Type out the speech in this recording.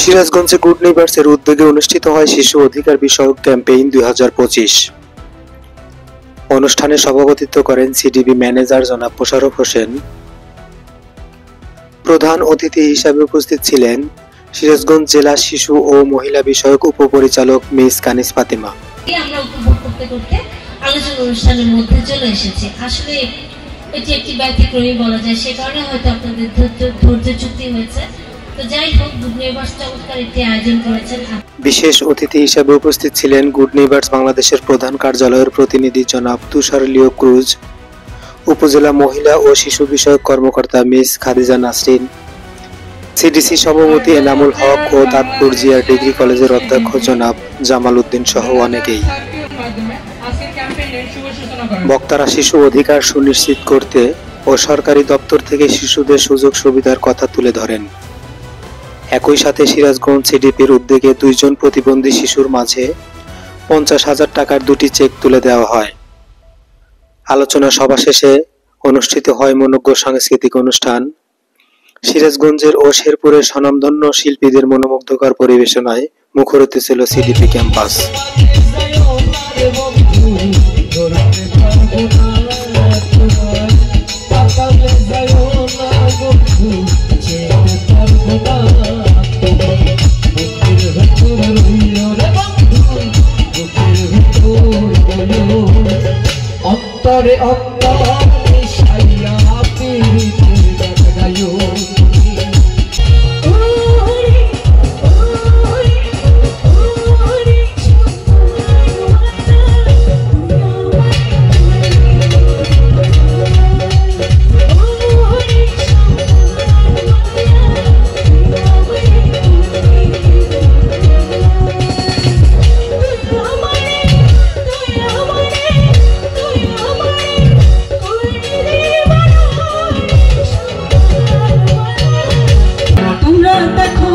সিরাজগঞ্জে গুড নেইবার্সের উদ্যোগে অনুষ্ঠিত হয় শিশু অধিকার বিষয়ক ক্যাম্পেইন 2025। অনুষ্ঠানে সভাপতিত্ব করেন সিডিবি ম্যানেজার জনাব মোশাররফ হোসেন। প্রধান অতিথি হিসাবে উপস্থিত ছিলেন সিরাজগঞ্জ জেলা শিশু ও মহিলা বিষয়ক উপপরিচালক মিস কানিস ফাতেমা। আমরা উপভোগ করতে করতে আলোচনা অনুষ্ঠানের মধ্যে চলে এসেছি। আসলে এটি একটি ব্যতিক্রমী বলা যায়, সে কারণে হয়তো আপনাদের ধৈর্যচ্যুতি হয়েছে। তো যাই হোক, গুড নেইবার্স চমৎকার একটি আয়োজন করেছেন। বিশেষ অতিথি হিসাবে উপস্থিত ছিলেন গুড নেইবার্স বাংলাদেশের প্রধান কার্যালয়ের প্রতিনিধি জনাব তুষার লিও ক্রুজ, উপজেলা মহিলা ও শিশু বিষয়ক কর্মকর্তা মিস খাদিজা নাসরিন, সিডিসি সভাপতি এনামুল হক ও তাঁতপুর জিয়ার ডিগ্রি কলেজের অধ্যক্ষ জনাব জামাল উদ্দিন সহ অনেকেই। বক্তারা শিশু অধিকার সুনিশ্চিত করতে ও সরকারি দপ্তর থেকে শিশুদের সুযোগ সুবিধার কথা তুলে ধরেন। একই সাথে সিরাজগঞ্জ সিডিপির উদ্যোগে 2 জন প্রতিবন্ধী শিশুর মাঝে 50,000 টাকার 2টি চেক তুলে দেওয়া হয়। আলোচনা সভা শেষে অনুষ্ঠিত হয় মনোজ্ঞ সাংস্কৃতিক অনুষ্ঠান। সিরাজগঞ্জের ও শেরপুরের স্বনামধন্য শিল্পীদের মনোমুগ্ধকর পরিবেশনায় মুখরিত ছিল সিডিপি ক্যাম্পাস। দেখো